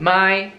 my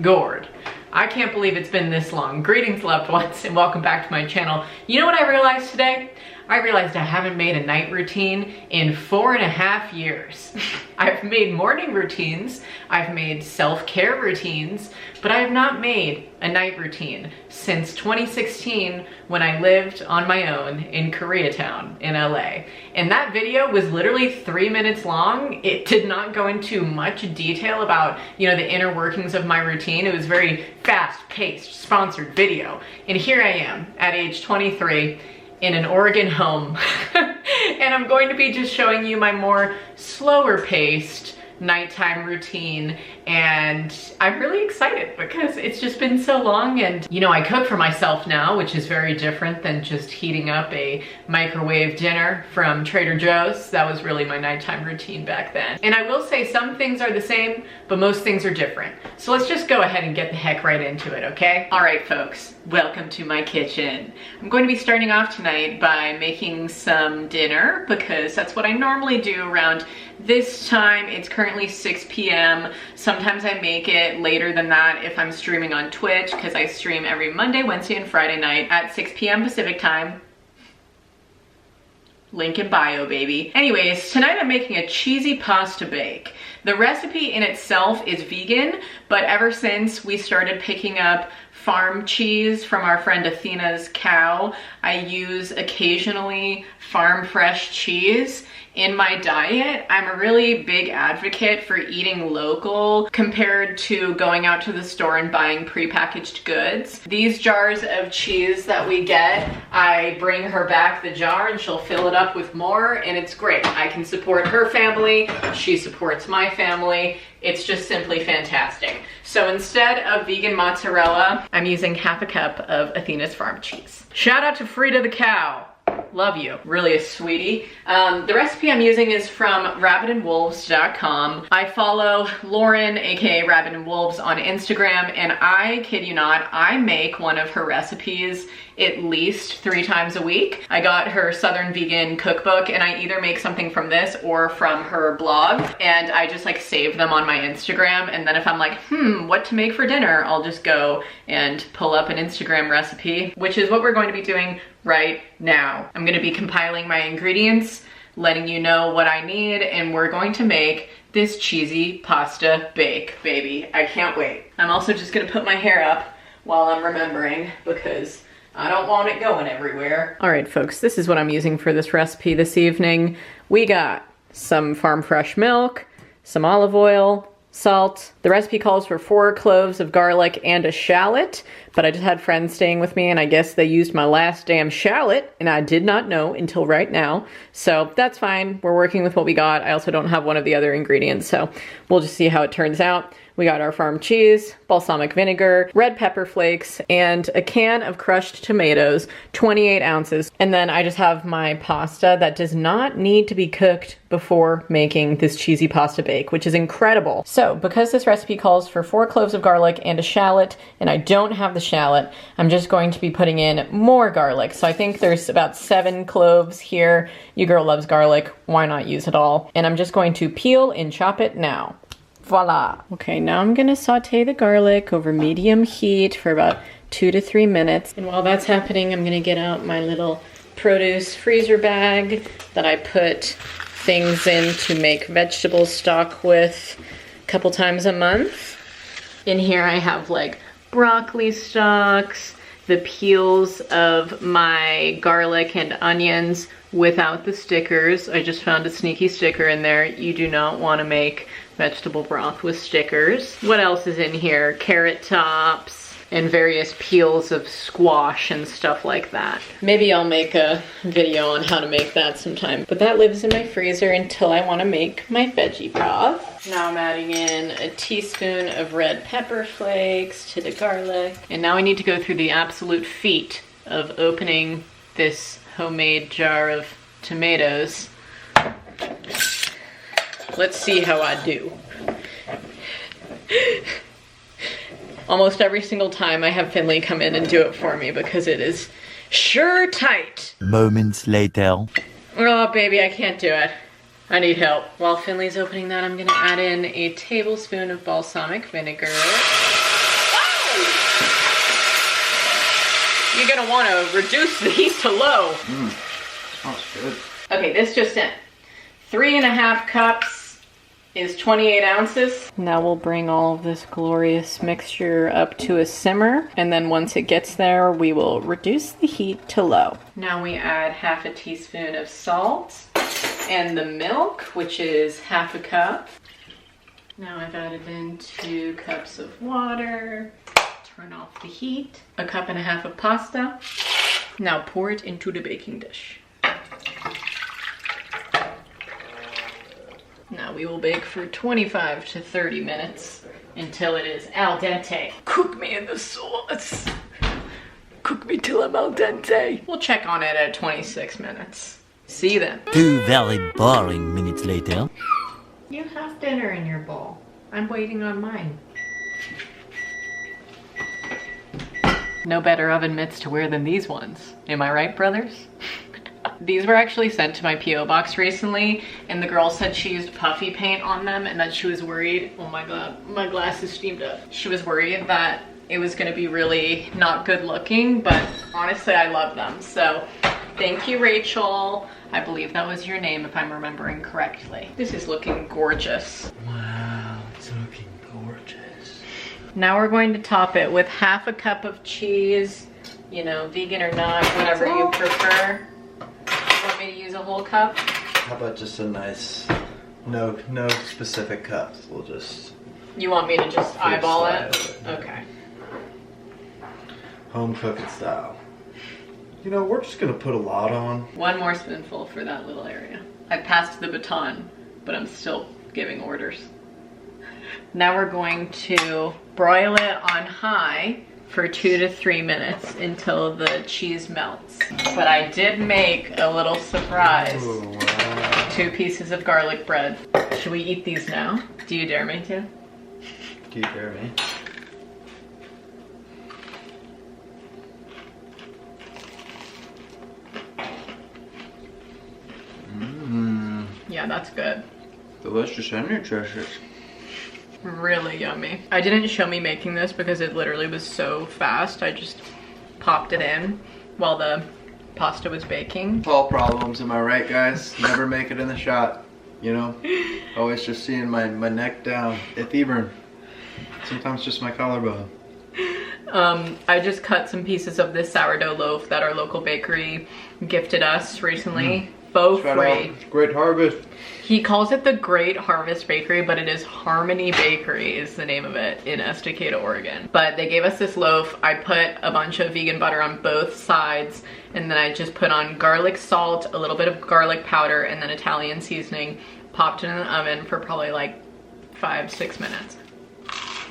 gourd. I can't believe it's been this long. Greetings, loved ones, and welcome back to my channel. You know what I realized today? I realized I haven't made a night routine in 4.5 years. I've made morning routines, I've made self-care routines, but I have not made a night routine since 2016 when I lived on my own in Koreatown in LA. And that video was literally 3 minutes long. It did not go into much detail about, you know, the inner workings of my routine. It was very fast-paced, sponsored video. And here I am at age 23 in an Oregon home. And I'm going to be just showing you my more slower paced nighttime routine, and I'm really excited because it's just been so long. And you know, I cook for myself now, which is very different than just heating up a microwave dinner from Trader Joe's. That was really my nighttime routine back then. And I will say some things are the same, but most things are different. So let's just go ahead and get the heck right into it, okay? All right, folks, welcome to my kitchen. I'm going to be starting off tonight by making some dinner because that's what I normally do around this time. It's currently 6 p.m. Sometimes I make it later than that if I'm streaming on Twitch, because I stream every Monday, Wednesday, and Friday night at 6 p.m. Pacific time. Link in bio, baby. Anyways, tonight I'm making a cheesy pasta bake. The recipe in itself is vegan, but ever since we started picking up farm cheese from our friend Athena's cow, I use occasionally farm fresh cheese in my diet. I'm a really big advocate for eating local compared to going out to the store and buying prepackaged goods. These jars of cheese that we get, I bring her back the jar and she'll fill it up with more, and it's great. I can support her family, she supports my family. It's just simply fantastic. So instead of vegan mozzarella, I'm using half a cup of Athena's farm cheese. Shout out to Frida the cow. Love you, really a sweetie. The recipe I'm using is from rabbitandwolves.com. I follow Lauren, aka Rabbit and Wolves, on Instagram, and I kid you not, I make one of her recipes at least 3 times a week. I got her Southern Vegan cookbook, and I either make something from this or from her blog, and I just like save them on my Instagram, and then if I'm like, what to make for dinner, I'll just go and pull up an Instagram recipe, which is what we're going to be doing right now. I'm going to be compiling my ingredients, letting you know what I need, and we're going to make this cheesy pasta bake, baby. I can't wait. I'm also just going to put my hair up while I'm remembering because I don't want it going everywhere. All right, folks, this is what I'm using for this recipe this evening. We got some farm fresh milk, some olive oil, salt. The recipe calls for 4 cloves of garlic and a shallot, but I just had friends staying with me and I guess they used my last damn shallot and I did not know until right now. So that's fine. We're working with what we got. I also don't have one of the other ingredients, so we'll just see how it turns out. We got our farm cheese, balsamic vinegar, red pepper flakes, and a can of crushed tomatoes, 28 ounces. And then I just have my pasta that does not need to be cooked before making this cheesy pasta bake, which is incredible. So because this recipe calls for 4 cloves of garlic and a shallot, and I don't have the shallot, I'm just going to be putting in more garlic. So I think there's about 7 cloves here. Your girl loves garlic, why not use it all? And I'm just going to peel and chop it now. Voila. Okay, now I'm gonna saute the garlic over medium heat for about 2 to 3 minutes. And while that's happening, I'm gonna get out my little produce freezer bag that I put things in to make vegetable stock with a couple times a month. In here I have like broccoli stalks, the peels of my garlic and onions without the stickers. I just found a sneaky sticker in there. You do not want to make vegetable broth with stickers. What else is in here? Carrot tops and various peels of squash and stuff like that. Maybe I'll make a video on how to make that sometime. But that lives in my freezer until I want to make my veggie broth. Now I'm adding in a teaspoon of red pepper flakes to the garlic. And now I need to go through the absolute feat of opening this homemade jar of tomatoes. Let's see how I do. Almost every single time I have Finley come in and do it for me because it is sure tight. Moments later. Oh baby, I can't do it. I need help. While Finley's opening that, I'm gonna add in a tablespoon of balsamic vinegar. Oh! You're gonna wanna reduce the heat to low. Smells good. Okay, this just in. 3.5 cups is 28 ounces. Now we'll bring all of this glorious mixture up to a simmer, and then once it gets there, we will reduce the heat to low. Now we add 1/2 teaspoon of salt and the milk, which is 1/2 cup. Now I've added in 2 cups of water. Turn off the heat. 1.5 cups of pasta. Now pour it into the baking dish. Now we will bake for 25 to 30 minutes until it is al dente. Cook me in the sauce. Cook me till I'm al dente. We'll check on it at 26 minutes. See you then. 2 very boring minutes later. You have dinner in your bowl. I'm waiting on mine. No better oven mitts to wear than these ones. Am I right, brothers? These were actually sent to my P.O. box recently, and the girl said she used puffy paint on them and that she was worried, oh my god, my glass is steamed up. She was worried that it was gonna be really not good looking, but honestly, I love them. So thank you, Rachel. I believe that was your name if I'm remembering correctly. This is looking gorgeous. Wow, it's looking gorgeous. Now we're going to top it with 1/2 cup of cheese, you know, vegan or not, whatever you prefer. Want me to use a whole cup? How about just a nice, no specific cups. We'll just. You want me to just eyeball it? Yeah. Okay. Home cooking style. You know, we're just gonna put a lot on. 1 more spoonful for that little area. I passed the baton, but I'm still giving orders. Now we're going to broil it on high for 2 to 3 minutes until the cheese melts. But I did make a little surprise. Ooh, wow. 2 pieces of garlic bread. Should we eat these now? Do you dare me to? Do you dare me? Mmm. Yeah, that's good. Delicious and nutritious. Really yummy. I didn't show me making this because it literally was so fast. I just popped it in while the pasta was baking. Fall problems, am I right, guys? Never make it in the shot, you know? Always just seeing my neck down. If even, sometimes just my collarbone. I just cut some pieces of this sourdough loaf that our local bakery gifted us recently. Faux free. Great Harvest. He calls it the Great Harvest Bakery, but it is Harmony Bakery is the name of it in Estacada, Oregon. But they gave us this loaf. I put a bunch of vegan butter on both sides, and then I just put on garlic salt, a little bit of garlic powder, and then Italian seasoning. Popped it in the oven for probably like 5-6 minutes.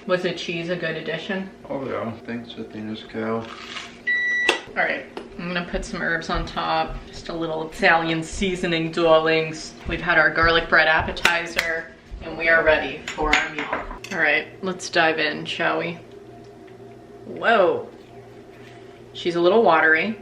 Was the cheese a good addition? Oh yeah, thanks Athena's cow. All right, I'm gonna put some herbs on top. Just a little Italian seasoning, darlings. We've had our garlic bread appetizer, and we are ready for our meal. All right, let's dive in, shall we? Whoa, she's a little watery.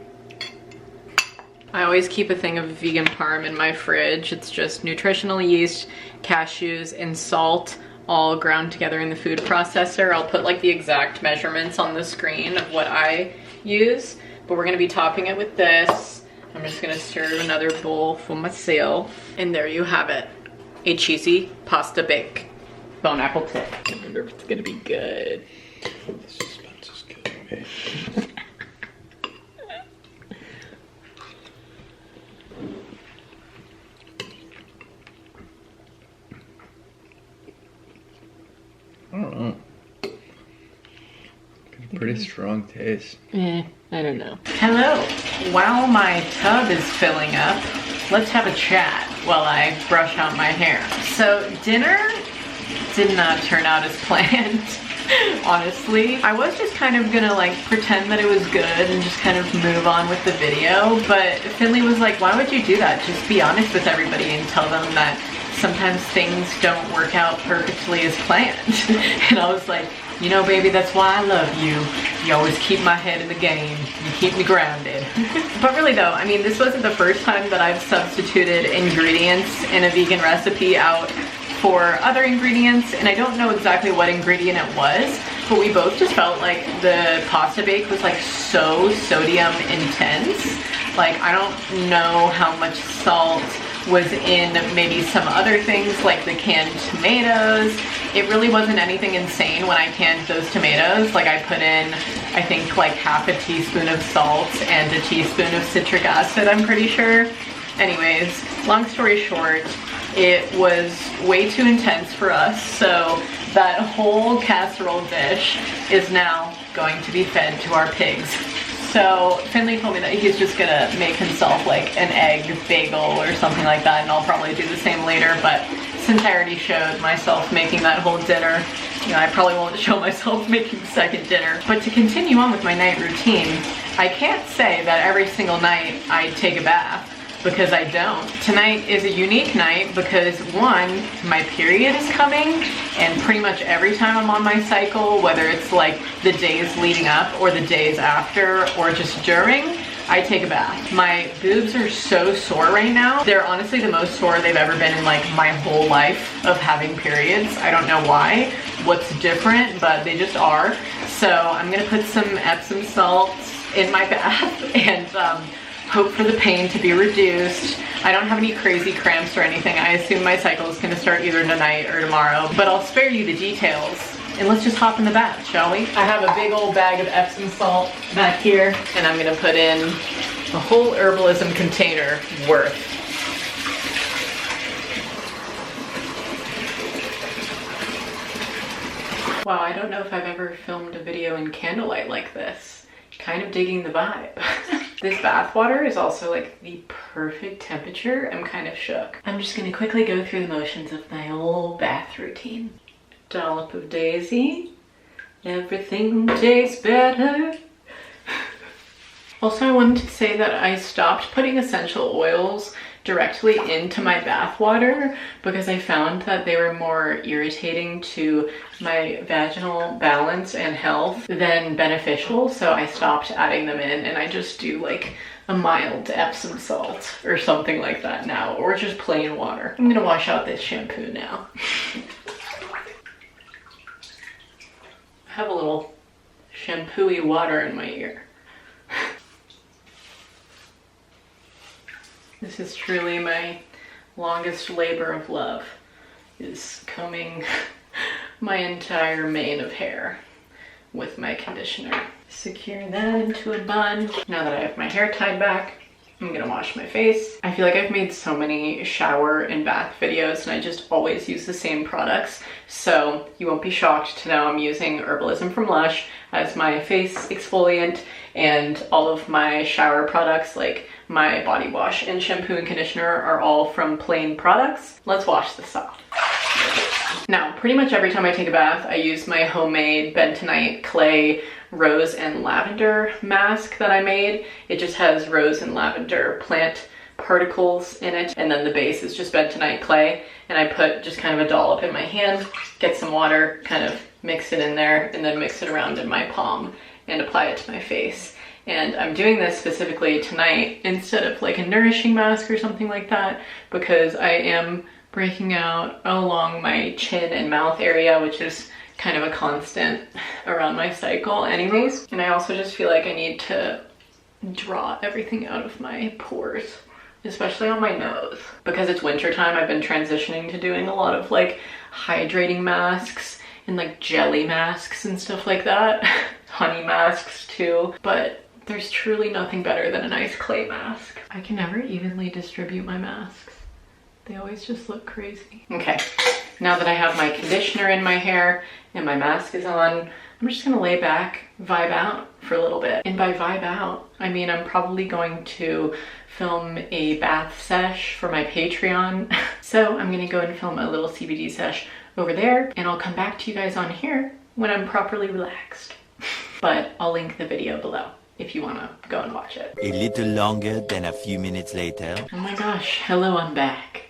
I always keep a thing of vegan parm in my fridge. It's just nutritional yeast, cashews, and salt all ground together in the food processor. I'll put like the exact measurements on the screen of what I use, but we're gonna be topping it with this. I'm just gonna stir another bowl for myself. And there you have it, a cheesy pasta bake. Bon appetit. I wonder if it's gonna be good. The suspense is killing me. I don't know. Pretty strong taste. I don't know. Hello. While my tub is filling up, let's have a chat while I brush out my hair. So dinner did not turn out as planned, honestly. I was just kind of gonna like pretend that it was good and just kind of move on with the video, but Finley was like, why would you do that? Just be honest with everybody and tell them that sometimes things don't work out perfectly as planned. And I was like, You know, baby, that's why I love you. You always keep my head in the game. You keep me grounded. But really though, I mean, this wasn't the first time that I've substituted ingredients in a vegan recipe out for other ingredients, and I don't know exactly what ingredient it was, but we both just felt like the pasta bake was like so sodium intense. Like, I don't know how much salt was in maybe some other things like the canned tomatoes. It really wasn't anything insane when I canned those tomatoes. Like, I put in, I think, like half a teaspoon of salt and a teaspoon of citric acid, I'm pretty sure. Anyways, long story short, it was way too intense for us, so that whole casserole dish is now going to be fed to our pigs. So Finley told me that he's just gonna make himself like an egg bagel or something like that, and I'll probably do the same later, but since I already showed myself making that whole dinner, you know, I probably won't show myself making the second dinner. But to continue on with my night routine, I can't say that every single night I take a bath, because I don't. Tonight is a unique night because one, my period is coming, and pretty much every time I'm on my cycle, whether it's like the days leading up or the days after or just during, I take a bath. My boobs are so sore right now. They're honestly the most sore they've ever been in like my whole life of having periods. I don't know why, what's different, but they just are. So I'm gonna put some Epsom salts in my bath and hope for the pain to be reduced. I don't have any crazy cramps or anything. I assume my cycle is gonna start either tonight or tomorrow, but I'll spare you the details. And let's just hop in the bath, shall we? I have a big old bag of Epsom salt back here, and I'm gonna put in a whole herbalism container worth. Wow, I don't know if I've ever filmed a video in candlelight like this. Kind of digging the vibe. This bath water is also like the perfect temperature. I'm kind of shook. I'm just gonna quickly go through the motions of my old bath routine. Dollop of daisy. Everything tastes better. Also, I wanted to say that I stopped putting essential oils directly into my bath water because I found that they were more irritating to my vaginal balance and health than beneficial, so I stopped adding them in, and I just do like a mild Epsom salt or something like that now, or just plain water. I'm gonna wash out this shampoo now. I have a little shampoo-y water in my ear. This is truly my longest labor of love, is combing my entire mane of hair with my conditioner. Secure that into a bun. Now that I have my hair tied back, I'm gonna wash my face. I feel like I've made so many shower and bath videos and I just always use the same products. So you won't be shocked to know I'm using Herbalism from Lush as my face exfoliant, and all of my shower products like my body wash and shampoo and conditioner are all from Plain Products. Let's wash this off. Now, pretty much every time I take a bath, I use my homemade bentonite clay rose and lavender mask that I made. It just has rose and lavender plant particles in it, and then the base is just bentonite clay, and I put just kind of a dollop in my hand, get some water, kind of mix it in there, and then mix it around in my palm and apply it to my face. And I'm doing this specifically tonight instead of like a nourishing mask or something like that, because I am breaking out along my chin and mouth area, which is kind of a constant around my cycle anyways. And I also just feel like I need to draw everything out of my pores, especially on my nose. Because it's winter time, I've been transitioning to doing a lot of like hydrating masks and like jelly masks and stuff like that. Honey masks too, but there's truly nothing better than a nice clay mask. I can never evenly distribute my masks. They always just look crazy. Okay, now that I have my conditioner in my hair and my mask is on, I'm just gonna lay back, vibe out for a little bit. And by vibe out, I mean I'm probably going to film a bath sesh for my Patreon. So I'm gonna go and film a little CBD sesh over there, and I'll come back to you guys on here when I'm properly relaxed. But I'll link the video below if you want to go and watch it. A little longer than a few minutes later. Oh my gosh, hello, I'm back.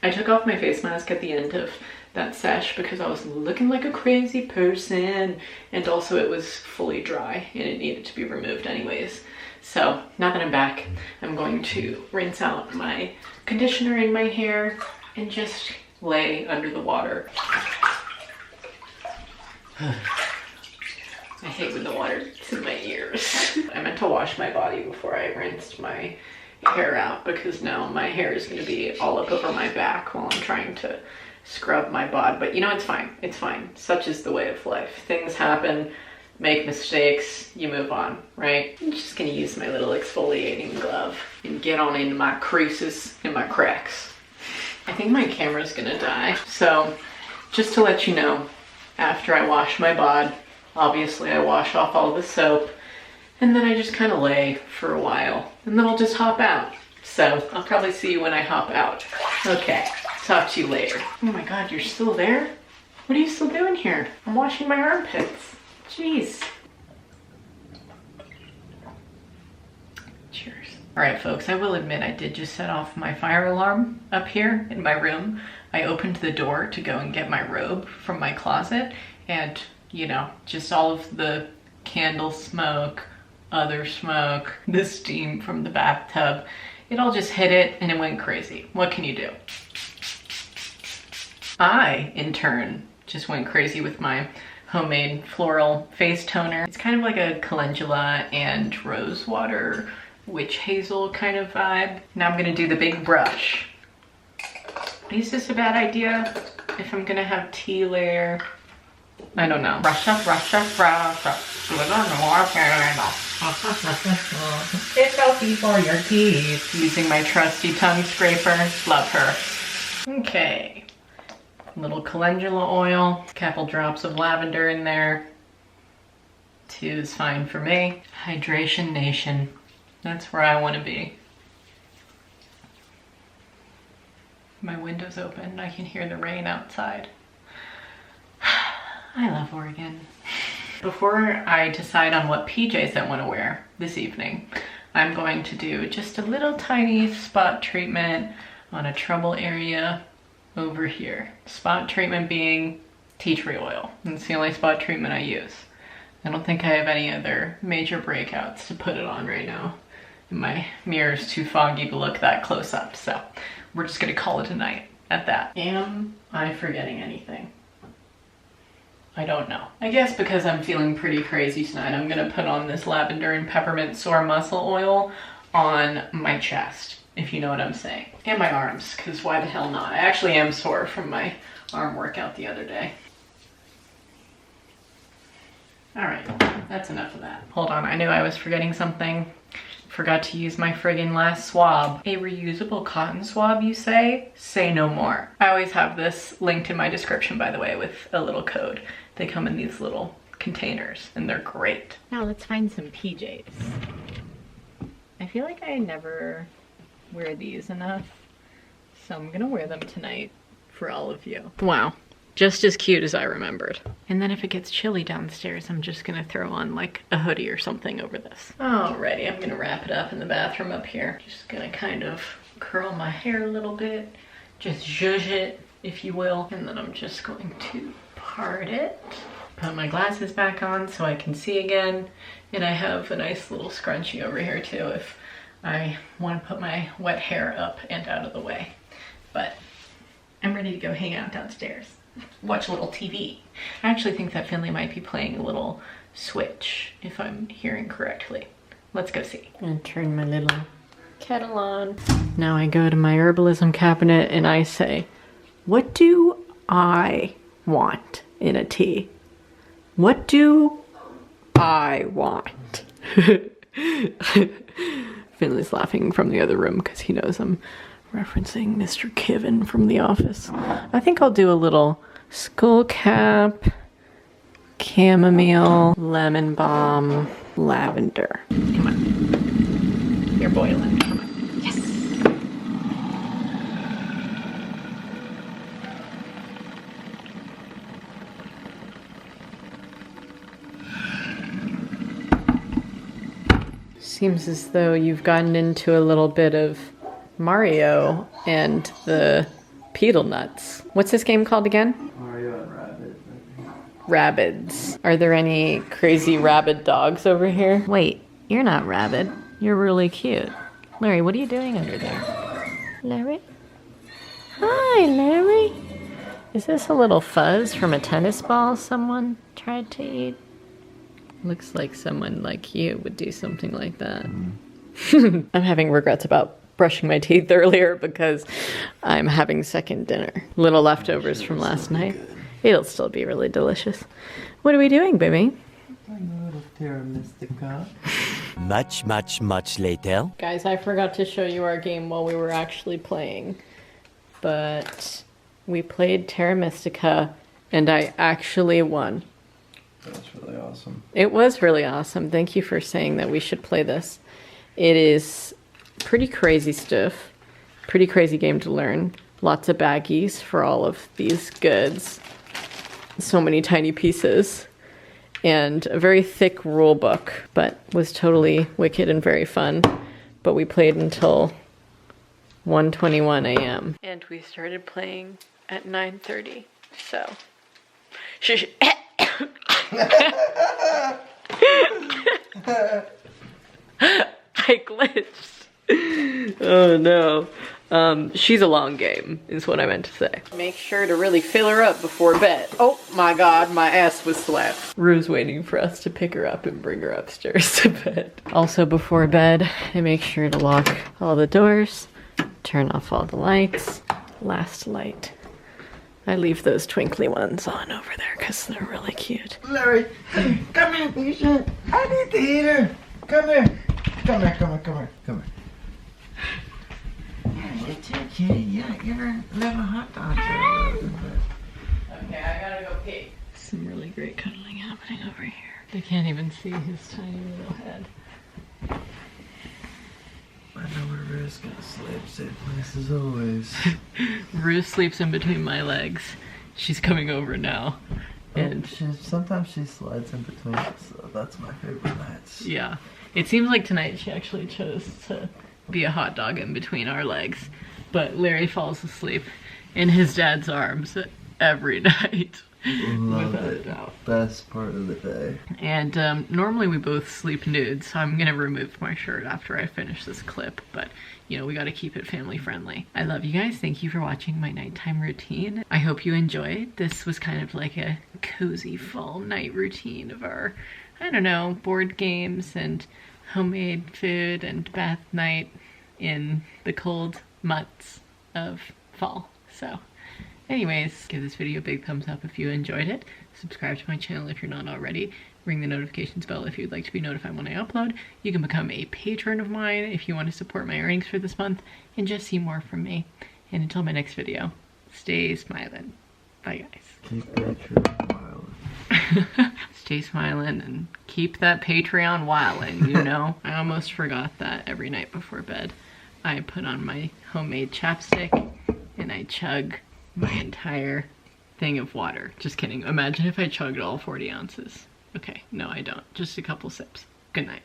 I took off my face mask at the end of that sesh because I was looking like a crazy person, and also it was fully dry and it needed to be removed anyways. So now that I'm back, I'm going to rinse out my conditioner in my hair and just lay under the water. I hate when the water gets in my ears. I meant to wash my body before I rinsed my hair out because now my hair is gonna be all up over my back while I'm trying to scrub my bod. But you know, it's fine, it's fine. Such is the way of life. Things happen, make mistakes, you move on, right? I'm just gonna use my little exfoliating glove and get on into my creases and my cracks. I think my camera's gonna die. So just to let you know, after I wash my bod, obviously I wash off all the soap, and then I just kind of lay for a while, and then I'll just hop out. So I'll probably see you when I hop out. Okay, talk to you later. Oh my God, you're still there? What are you still doing here? I'm washing my armpits. Jeez. Cheers. All right, folks, I will admit I did just set off my fire alarm up here in my room. I opened the door to go and get my robe from my closet, and you know, just all of the candle smoke, other smoke, the steam from the bathtub, it all just hit it and it went crazy. What can you do? I, in turn, just went crazy with my homemade floral face toner. It's kind of like a calendula and rose water, witch hazel kind of vibe. Now I'm gonna do the big brush. Is this a bad idea if I'm gonna have tea layer? I don't know. Brush up, brush up, brush up. It's healthy for your teeth. Using my trusty tongue scraper. Love her. Okay. Little calendula oil. A couple drops of lavender in there. 2 is fine for me. Hydration nation. That's where I want to be. My window's open. I can hear the rain outside. I love Oregon. Before I decide on what PJs I want to wear this evening, I'm going to do just a little tiny spot treatment on a trouble area over here. Spot treatment being tea tree oil. That's the only spot treatment I use. I don't think I have any other major breakouts to put it on right now. And my mirror's too foggy to look that close up, so we're just gonna call it a night at that. Am I forgetting anything? I don't know. I guess because I'm feeling pretty crazy tonight, I'm gonna put on this lavender and peppermint sore muscle oil on my chest, if you know what I'm saying. And my arms, because why the hell not? I actually am sore from my arm workout the other day. All right, that's enough of that. Hold on, I knew I was forgetting something. Forgot to use my friggin' last swab. A reusable cotton swab, you say? Say no more. I always have this linked in my description, by the way, with a little code. They come in these little containers and they're great. Now let's find some PJs. I feel like I never wear these enough, so I'm gonna wear them tonight for all of you. Wow. Just as cute as I remembered. And then if it gets chilly downstairs, I'm just gonna throw on like a hoodie or something over this. Alrighty, I'm gonna wrap it up in the bathroom up here. Just gonna kind of curl my hair a little bit, just zhuzh it, if you will. And then I'm just going to part it. Put my glasses back on so I can see again. And I have a nice little scrunchie over here too if I wanna put my wet hair up and out of the way. But I'm ready to go hang out downstairs. Watch a little TV. I actually think that Finley might be playing a little Switch, if I'm hearing correctly. Let's go see. And turn my little kettle on. Now I go to my herbalism cabinet and I say, what do I want in a tea? What do I want? Finley's laughing from the other room because he knows I'm referencing Mr. Kivin from The Office. I think I'll do a little skull cap, chamomile, lemon balm, lavender. Come on. You're boiling. Come on. Yes. Seems as though you've gotten into a little bit of Mario and the Beetle nuts. What's this game called again? Mario and Rabbit. Rabbids. Are there any crazy rabid dogs over here? Wait, you're not rabid. You're really cute. Larry, what are you doing under there? Larry? Hi, Larry. Is this a little fuzz from a tennis ball someone tried to eat? Looks like someone like you would do something like that. I'm having regrets about brushing my teeth earlier because I'm having second dinner. Little leftovers from last night. It'll still be really delicious. What are we doing, baby? Much, much, much later. Guys, I forgot to show you our game while we were actually playing. But we played Terra Mystica and I actually won. That's really awesome. It was really awesome. Thank you for saying that we should play this. It is pretty crazy stuff. Pretty crazy game to learn. Lots of baggies for all of these goods. So many tiny pieces. And a very thick rule book, but was totally wicked and very fun. But we played until 1:21 a.m. And we started playing at 9:30. So, shush. I glitched. Oh no. She's a long game, is what I meant to say. Make sure to really fill her up before bed. Oh my god, my ass was slapped. Rue's waiting for us to pick her up and bring her upstairs to bed. Also before bed, I make sure to lock all the doors, turn off all the lights. Last light. I leave those twinkly ones on over there because they're really cute. Larry, come here, Lisa. I need the heater. Come here. Come here, come here, come here, come here. It's okay, yeah, you're gonna live a hot dog. Okay, I gotta go pee. Some really great cuddling happening over here. They can't even see his tiny little head. I know where Rue's gonna sleep, safe place as always. Rue sleeps in between my legs. She's coming over now. And sometimes she slides in between us, so that's my favorite nights. yeah, it seems like tonight she actually chose to be a hot dog in between our legs. But Larry falls asleep in his dad's arms every night. Love without a it. doubt. Best part of the day. And normally we both sleep nude, so I'm gonna remove my shirt after I finish this clip, but you know, we gotta keep it family friendly. I love you guys. Thank you for watching my nighttime routine. I hope you enjoyed. This was kind of like a cozy fall night routine of our, I don't know, board games and homemade food and bath night in the cold months of fall. So anyways, give this video a big thumbs up if you enjoyed it. Subscribe to my channel if you're not already. Ring the notifications bell if you'd like to be notified when I upload. You can become a patron of mine if you want to support my earnings for this month and just see more from me. And until my next video, stay smiling. Bye guys. Keep Patreon wild. Stay smiling and keep that Patreon wildin', you know? I almost forgot that every night before bed I put on my homemade chapstick and I chug my entire thing of water. Just kidding. Imagine if I chugged all 40 ounces. Okay, no I don't. Just a couple sips. Good night.